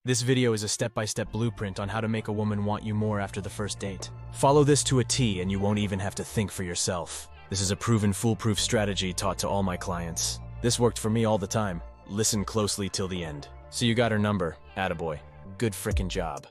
This video is a step-by-step blueprint on how to make a woman want you more after the first date. Follow this to a T and you won't even have to think for yourself. This is a proven foolproof strategy taught to all my clients. This worked for me all the time. Listen closely till the end. So you got her number. Attaboy. Good frickin' job.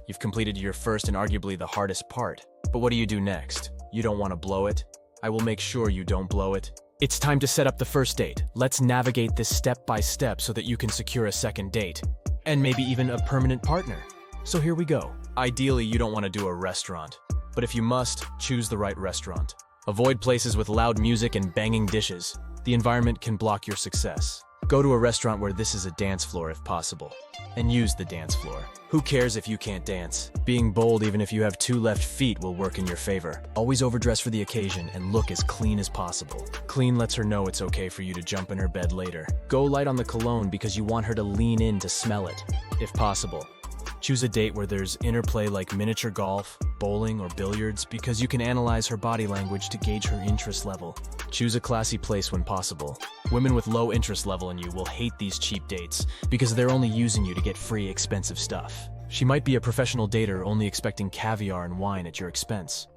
You've completed your first and arguably the hardest part. But what do you do next? You don't want to blow it? I will make sure you don't blow it. It's time to set up the first date. Let's navigate this step by step so that you can secure a second date. And maybe even a permanent partner. So here we go. Ideally, you don't want to do a restaurant. But if you must, choose the right restaurant. Avoid places with loud music and banging dishes. The environment can block your success. Go to a restaurant where this is a dance floor if possible. And use the dance floor. Who cares if you can't dance? Being bold even if you have 2 left feet will work in your favor. Always overdress for the occasion and look as clean as possible. Clean lets her know it's okay for you to jump in her bed later. Go light on the cologne because you want her to lean in to smell it, if possible. Choose a date where there's interplay like miniature golf, bowling, or billiards because you can analyze her body language to gauge her interest level. Choose a classy place when possible. Women with low interest level in you will hate these cheap dates because they're only using you to get free expensive stuff. She might be a professional dater only expecting caviar and wine at your expense,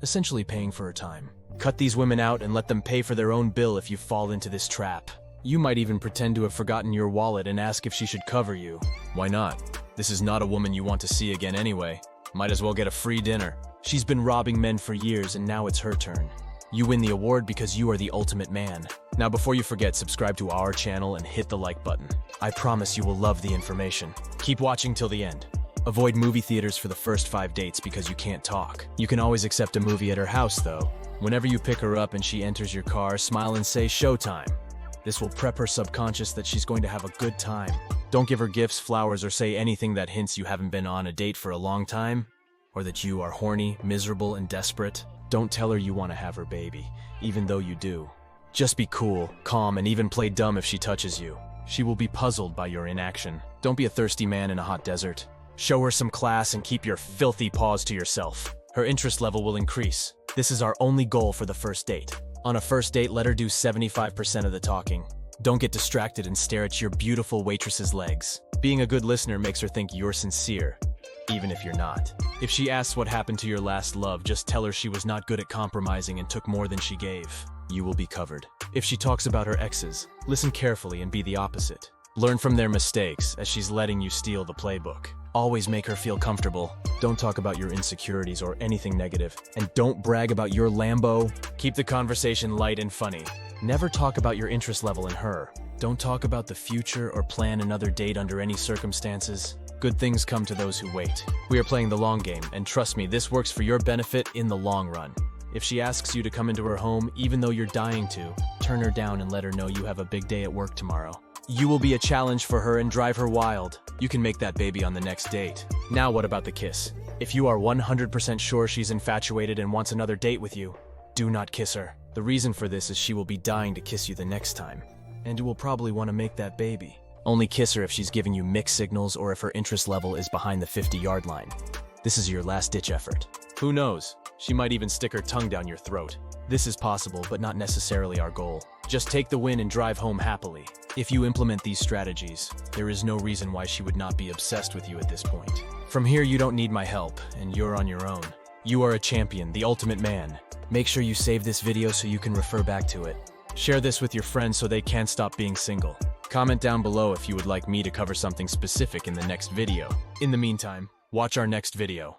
essentially paying for her time. Cut these women out and let them pay for their own bill if you fall into this trap. You might even pretend to have forgotten your wallet and ask if she should cover you. Why not? This is not a woman you want to see again anyway. Might as well get a free dinner. She's been robbing men for years and now it's her turn. You win the award because you are the ultimate man. Now before you forget, subscribe to our channel and hit the like button. I promise you will love the information. Keep watching till the end. Avoid movie theaters for the first 5 dates because you can't talk. You can always accept a movie at her house though. Whenever you pick her up and she enters your car, smile and say showtime. This will prep her subconscious that she's going to have a good time. Don't give her gifts, flowers, or say anything that hints you haven't been on a date for a long time, or that you are horny, miserable, and desperate. Don't tell her you want to have her baby, even though you do. Just be cool, calm, and even play dumb if she touches you. She will be puzzled by your inaction. Don't be a thirsty man in a hot desert. Show her some class and keep your filthy paws to yourself. Her interest level will increase. This is our only goal for the first date. On a first date, let her do 75% of the talking. Don't get distracted and stare at your beautiful waitress's legs. Being a good listener makes her think you're sincere, even if you're not. If she asks what happened to your last love, just tell her she was not good at compromising and took more than she gave. You will be covered. If she talks about her exes, listen carefully and be the opposite. Learn from their mistakes as she's letting you steal the playbook. Always make her feel comfortable. Don't talk about your insecurities or anything negative. And don't brag about your Lambo. Keep the conversation light and funny. Never talk about your interest level in her. Don't talk about the future or plan another date under any circumstances. Good things come to those who wait. We are playing the long game, and trust me, this works for your benefit in the long run. If she asks you to come into her home, even though you're dying to, turn her down and let her know you have a big day at work tomorrow. You will be a challenge for her and drive her wild. You can make that baby on the next date. Now what about the kiss? If you are 100% sure she's infatuated and wants another date with you, do not kiss her. The reason for this is she will be dying to kiss you the next time, and you will probably want to make that baby. Only kiss her if she's giving you mixed signals or if her interest level is behind the 50-yard line. This is your last-ditch effort. Who knows? She might even stick her tongue down your throat. This is possible, but not necessarily our goal. Just take the win and drive home happily. If you implement these strategies, there is no reason why she would not be obsessed with you at this point. From here, you don't need my help, and you're on your own. You are a champion, the ultimate man. Make sure you save this video so you can refer back to it. Share this with your friends so they can't stop being single. Comment down below if you would like me to cover something specific in the next video. In the meantime, watch our next video.